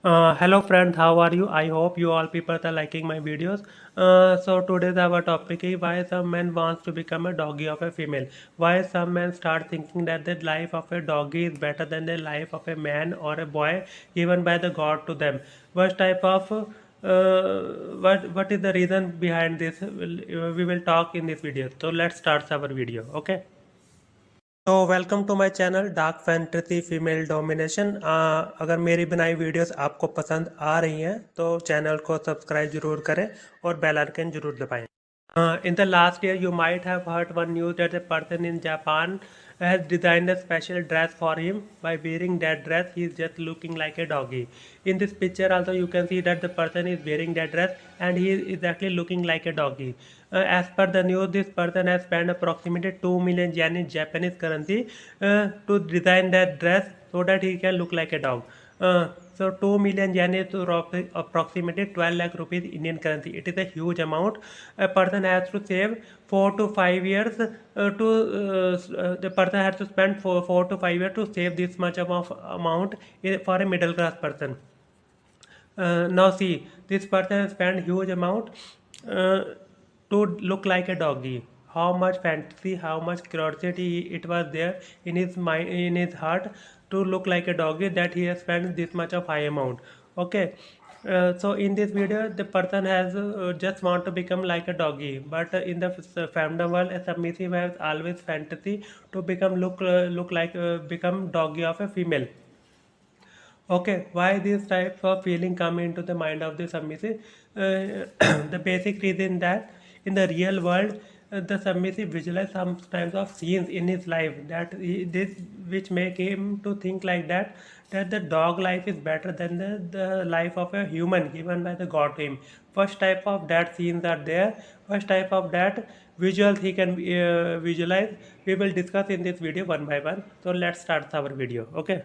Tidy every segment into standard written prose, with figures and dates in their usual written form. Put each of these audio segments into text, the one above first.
Hello friends, how are you? I hope you all people are liking my videos. So today's our topic is why some men wants to become a doggy of a female. Why some men start thinking that the life of a doggy is better than the life of a man or a boy given by the God to them. What type of what is the reason behind this? We will talk in this video. So let's start our video. Okay. तो welcome to my channel dark fantasy female domination. अगर मेरी बनाई videos आपको पसंद आ रही हैं तो channel को सब्सक्राइब जरूर करें और बेल आइकन जरूर दबाएं। In the last year, you might have heard one news that a person in Japan has designed a special dress for him. By wearing that dress, he is just looking like a doggy. In this picture, also you can see that the person is wearing that dress and he is exactly looking like a doggy. As per the news, this person has spent approximately 2 million yen in Japanese currency to design that dress so that he can look like a dog. So 2 million yen is approximately 12 lakh rupees Indian currency. It is a huge amount. A person has to save 4 to 5 years the person has to spend 4 to 5 years to save this much amount for a middle class person. Now see, this person has spent huge amount uh, to look like a doggy. How much fantasy, how much curiosity it was there in his mind, in his heart to look like a doggy, that he has spent this much of high amount. Okay. So in this video, the person has just want to become like a doggy, but in the femdom world, a submissive has always fantasy to become look like become doggy of a female. Okay, why these types of feeling come into the mind of the submissive? The basic reason that in the real world, the submissive visualize some types of scenes in his life that this which make him to think like that the dog life is better than the life of a human given by the God to him. First type of that scenes are there. First type of that visuals he can visualize. We will discuss in this video one by one. So let's start our video. Okay.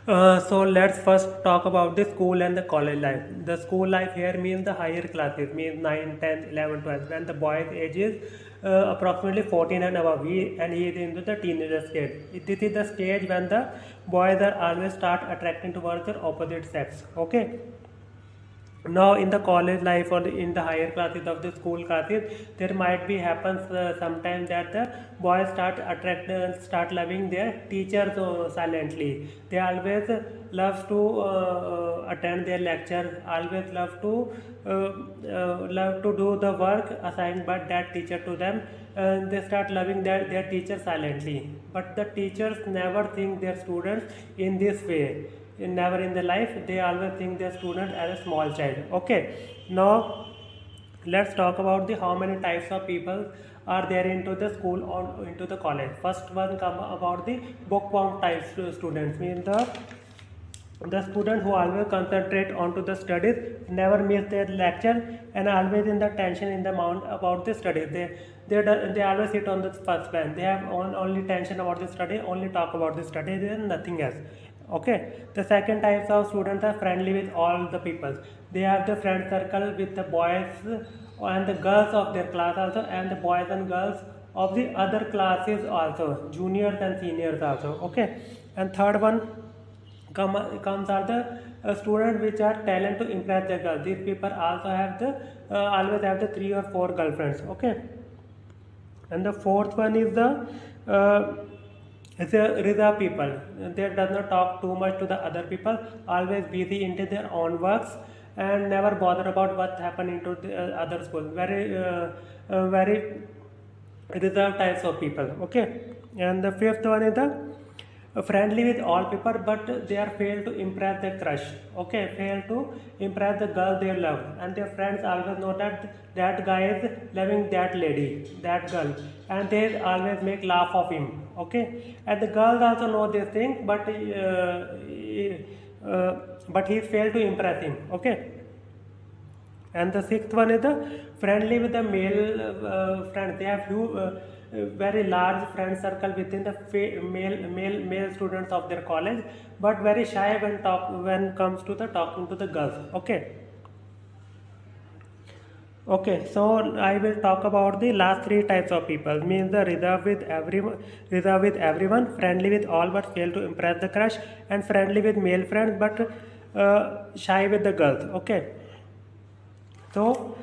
So let's first talk about the school and the college life. The school life here means the higher classes, means 9, 10, 11, 12. When the boy's age is approximately 14 and above, and he is into the teenager stage. This is the stage when the boys are always start attracting towards their opposite sex. Okay. Now in the college life or in the higher classes of the school classes, there might be happens sometimes that the boys start loving their teachers silently. They always love to attend their lecture, always love to do the work assigned by that teacher to them, and they start loving their teacher silently. But the teachers never think their students in this way. Never in the life they always think their student as a small child. Okay, now let's talk about the how many types of people are there into the school or into the college. First one come about the bookworm type students, means the student who always concentrate onto the studies, never miss their lecture, and always in the tension in the amount about the studies. They always sit on the first bench. They have only tension about the study, only talk about the study, and nothing else. Okay, the second types of students are friendly with all the people. They have the friend circle with the boys and the girls of their class also, and the boys and girls of the other classes also, juniors and seniors also. Okay, and third one comes are the students which are talent to impress the girls. These people also have the always have the 3 or 4 girlfriends. Okay, and the fourth one is the reserved people. They does not talk too much to the other people, always busy into their own works and never bother about what happened into the other school. Very reserved types of people. Okay, and the fifth one is the friendly with all people, but they are fail to impress their crush. Okay, fail to impress the girl they love, and their friends always know that guy is loving that lady, that girl, and they always make laugh of him. Okay, and the girls also know this thing, but he failed to impress him. Okay, and the sixth one is the friendly with the male friends. They have few very large friend circle within the male students of their college, but very shy when comes to the talking to the girls. Okay, Okay, so I will talk about the last three types of people. Means the reserved with everyone, friendly with all but fail to impress the crush, and friendly with male friends but shy with the girls. Okay, so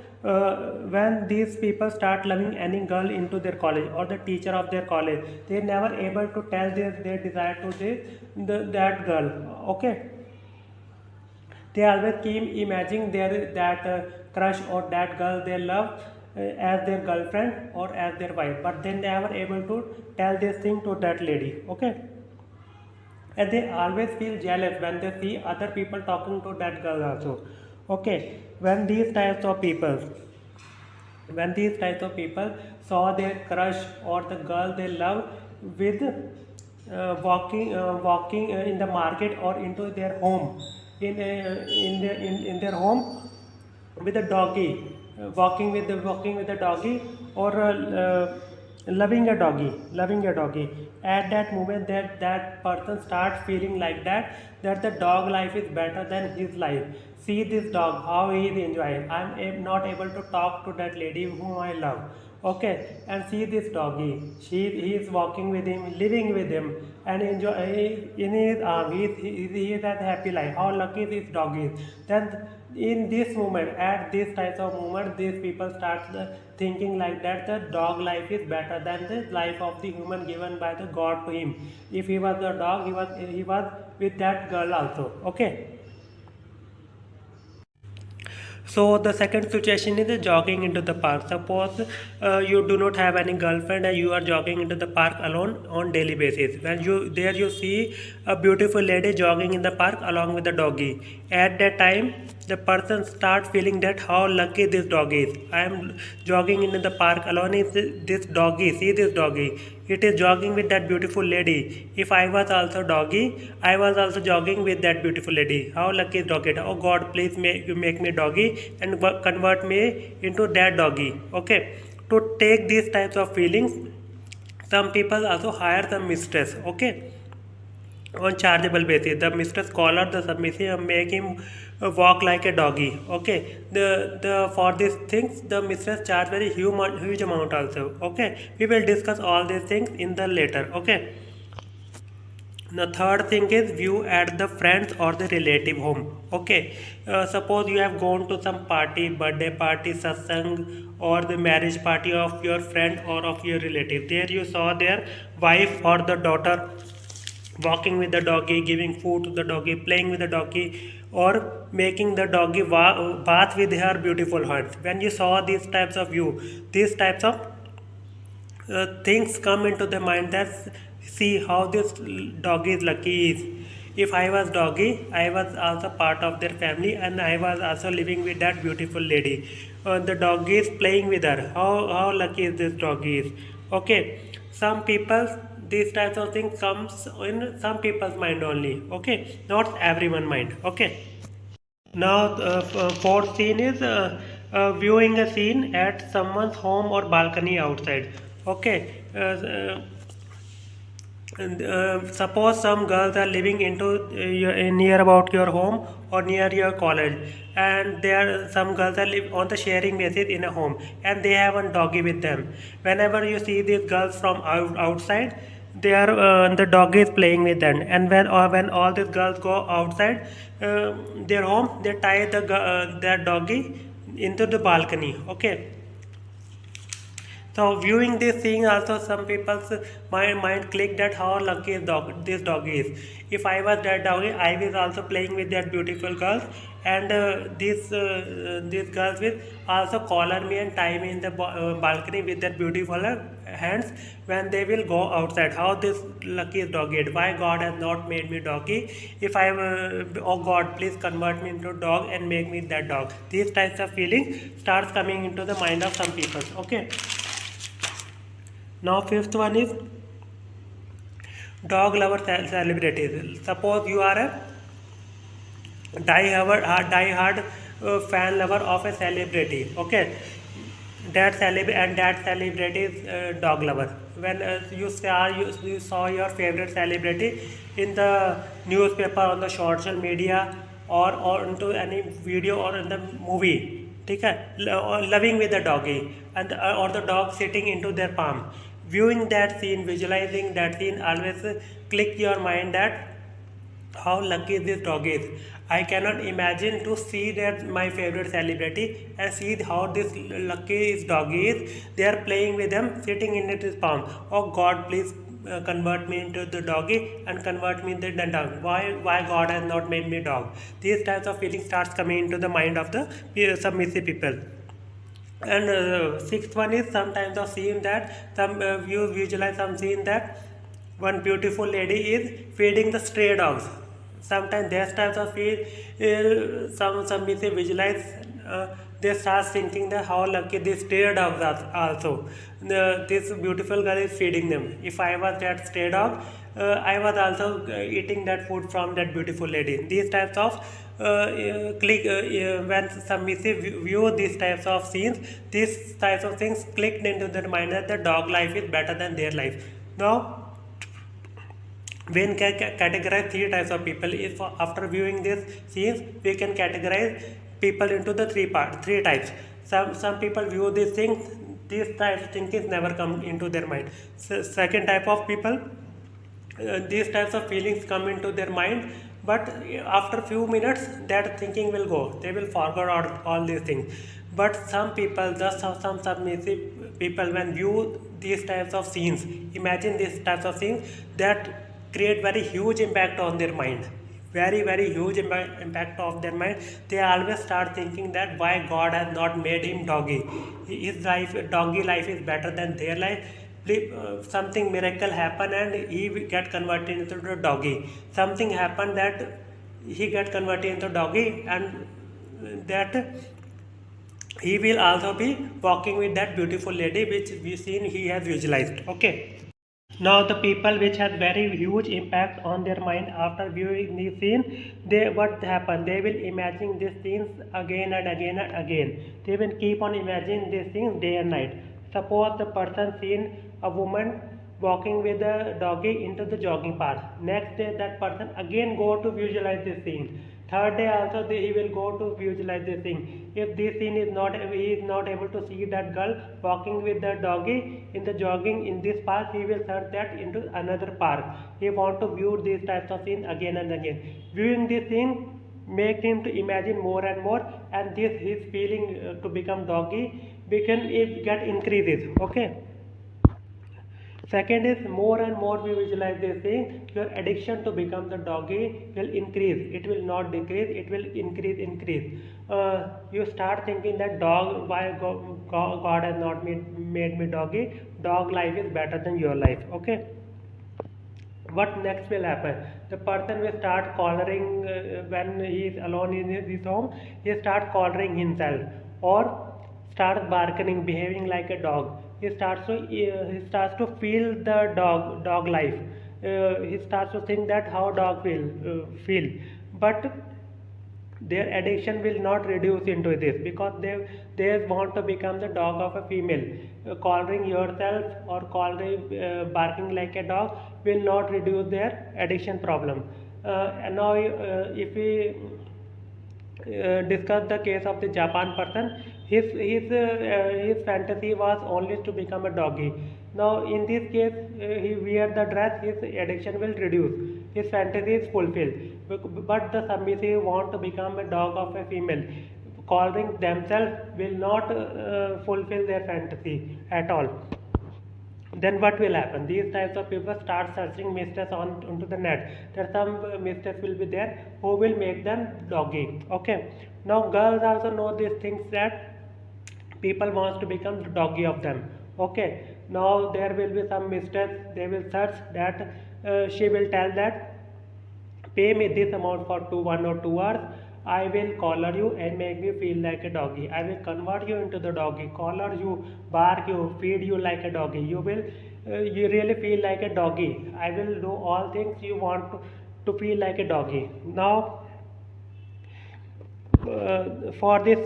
when these people start loving any girl into their college or the teacher of their college, they never able to tell their desire to that girl. Okay, they always keep imagining that crush or that girl they love as their girlfriend or as their wife, but they never able to tell this thing to that lady. Okay, and they always feel jealous when they see other people talking to that girl also. Okay, when these types of people saw their crush or the girl they love with walking in the market or into their home in their home with a doggy, walking with a doggy or loving a doggy. At that moment, that person starts feeling like that the dog life is better than his life. See this dog, how he is enjoying. Not able to talk to that lady whom I love. Okay, and see this doggy. He is walking with him, living with him, and enjoy in his arm. He is at happy life. How lucky this dog is. Then in this moment, at this type of moment, these people start thinking like that the dog life is better than the life of the human given by the God to him. If he was a dog, he was with that girl also. Okay. So the second situation is jogging into the park. Suppose you do not have any girlfriend and you are jogging into the park alone on daily basis. When you see a beautiful lady jogging in the park along with the doggy. At that time, the person start feeling that how lucky this dog is. I am jogging in the park alone. Is this doggy? See this doggy. It is jogging with that beautiful lady. If I was also doggy, I was also jogging with that beautiful lady. How lucky is doggy? Oh God, please make me doggy and convert me into that doggy. Okay. To take these types of feelings, some people also hire the mistress. Okay, on chargeable basis. The mistress collar the submissive and make him walk like a doggy. Okay, the for these things the mistress charge very huge amount also. Okay, we will discuss all these things in the later. Okay. The third thing is view at the friends or the relative home. Okay, suppose you have gone to some party, birthday party, satsang, or the marriage party of your friend or of your relative. There you saw their wife or the daughter walking with the doggy, giving food to the doggy, playing with the doggy, or making the doggy bath with her beautiful hands. When you saw these types of view, these types of things come into the mind that see how this doggy is lucky is. If I was doggy, I was also part of their family and I was also living with that beautiful lady. The doggy is playing with her. How lucky is this doggy is. Okay, some people these types of things comes in some people's mind only. Okay, not everyone mind. Okay. Now, fourth scene is viewing a scene at someone's home or balcony outside. Okay, suppose some girls are living near about your home or near your college, and there some girls are live on the sharing basis in a home, and they have a doggy with them. Whenever you see these girls from outside, they are the doggy is playing with them, and when all these girls go outside their home, they tie their doggy into the balcony. Okay, so viewing this thing also some people's mind click that how lucky this dog is. If I was that doggy, I was also playing with that beautiful girls, and these girls will also collar me and tie me in the balcony with their beautiful hands when they will go outside. How this lucky dog is. Why God has not made me doggy? If I oh God, please convert me into dog and make me that dog. These types of feelings starts coming into the mind of some people. Okay. Now fifth one is dog lover celebrities. Suppose you are a die hard fan lover of a celebrity. Okay, that celebrity is dog lover. When you saw your favorite celebrity in the newspaper, on the social media, or into any video or in the movie, ठीक है, loving with the doggy, and or the dog sitting into their palm. Viewing that scene, visualizing that scene always click your mind that how lucky this dog is. I cannot imagine to see that my favorite celebrity and see how this lucky doggy is. They are playing with them, sitting in his palm. Oh God, please convert me into the doggy and convert me into the dog. Why God has not made me dog? These types of feelings starts coming into the mind of the submissive people. And sixth one is sometimes of seeing that some you visualize some scene that one beautiful lady is feeding the stray dogs. Sometimes these types of feel some may say visualize, they start thinking that how lucky these stray dogs are also. This beautiful girl is feeding them. If I was that stray dog, I was also eating that food from that beautiful lady. These types of when submissive view these types of scenes, these types of things clicked into their mind that the dog life is better than their life. Now we can categorize three types of people. If after viewing these scenes, we can categorize people into the three types. Some people view these things, these types of thinking never come into their mind. Second type of people, these types of feelings come into their mind, but after few minutes that thinking will go, they will forget all these things. But some people, just some submissive people, when view these types of scenes, imagine these types of scenes that create very huge impact on their mind, very huge impact of their mind. They always start thinking that why God has not made him doggy, his life, doggy life is better than their life. Something miracle happen and he get converted into the doggy. Something happened that he get converted into doggy, and that he will also be walking with that beautiful lady which we seen he has visualized. Okay. Now the people which has very huge impact on their mind after viewing this scene, they what happen? They will imagine these scenes again and again and again. They will keep on imagining these things day and night. Suppose the person seen a woman walking with a doggy into the jogging path. Next day that person again go to visualize this scene. Third day also he will go to visualize this thing. If this scene is not, he is not able to see that girl walking with the doggy in the jogging in this park, he will search that into another park. He want to view these types of scenes again and again. Viewing this scene make him to imagine more and more, and this his feeling to become doggy it get increases. Okay. Second is more and more we visualize this thing, your addiction to become the doggy will increase. It will not decrease, it will increase. You start thinking that why God has not made me doggy. Dog life is better than your life. Okay. What next will happen? The person will start collaring when he is alone in his home. He start collaring himself or starts barking, behaving like a dog. He starts to feel the dog life. He starts to think that how dog feel, but their addiction will not reduce into this because they want to become the dog of a female. Collaring yourself or barking like a dog will not reduce their addiction problem. And now if we discuss the case of the Japan person, his fantasy was only to become a doggy. Now in this case, he wear the dress, his addiction will reduce. His fantasy is fulfilled. But the submissive want to become a dog of a female. Collaring themselves will not fulfill their fantasy at all. Then what will happen? These types of people start searching misters onto the net. There some misters will be there who will make them doggy. Okay. Now girls also know these things that people wants to become the doggy of them. Okay. Now there will be some misters. They will search that she will tell that pay me this amount for 1 or 2 hours. I will collar you and make you feel like a doggy. I will convert you into the doggy, collar you, bark you, feed you like a doggy. You will, you really feel like a doggy. I will do all things you want to feel like a doggy. Now, for this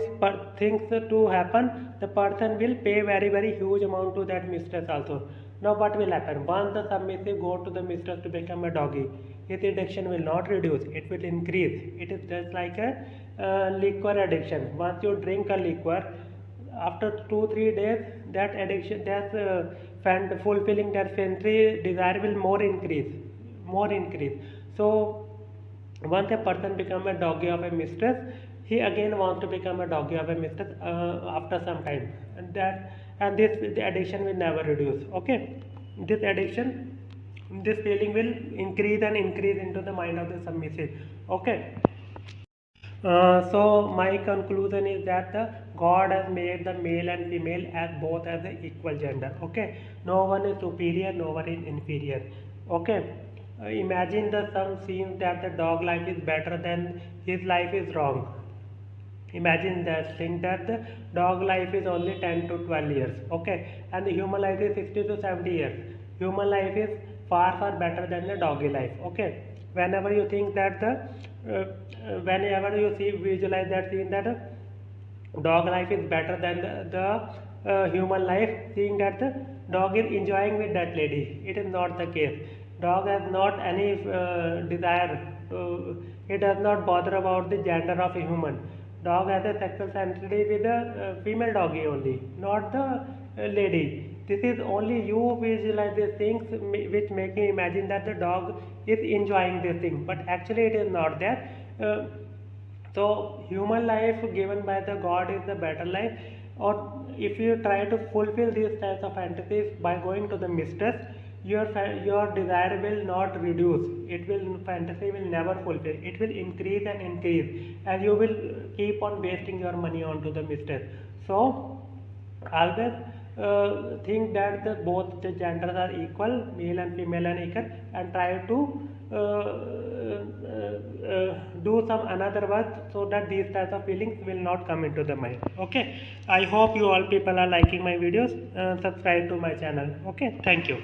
things to happen, the person will pay very huge amount to that mistress also. Now what will happen? Once the submissive go to the mistress to become a doggy, his addiction will not reduce, it will increase. It is just like a liquor addiction. Once you drink a liquor, after 2-3 days, that addiction, that fulfilling that fantasy desire will more increase. So once a person become a doggy of a mistress, he again wants to become a doggy of a mistress after some time, and this the addiction will never reduce. Okay, this addiction, this feeling will increase and increase into the mind of the submissive. Okay. So my conclusion is that the God has made the male and female as both as the equal gender. Okay, no one is superior, no one is inferior. Okay, imagine some scenes that the dog life is better than his life is wrong. Imagine that thing that the dog life is only 10 to 12 years. Okay, and the human life is 60 to 70 years. Human life is far better than the doggy life. Okay, whenever you think that whenever you visualize that scene that dog life is better than the human life, seeing that the dog is enjoying with that lady, it is not the case. Dog has not any desire, it does not bother about the gender of a human. Dog has a sexual sensitivity with the female doggy only, not the lady. This is only you visualize these things which make you imagine that the dog is enjoying this thing, but actually it is not there. So human life given by the God is the better life. Or if you try to fulfill these types of fantasies by going to the mistress, your desire will not reduce. Fantasy will never fulfill. It will increase and increase, and you will keep on wasting your money onto the mistress. So always think that both the genders are equal, male and female and equal, and try to do some another work so that these types of feelings will not come into the mind. Okay, I hope you all people are liking my videos. Subscribe to my channel. Okay, thank you.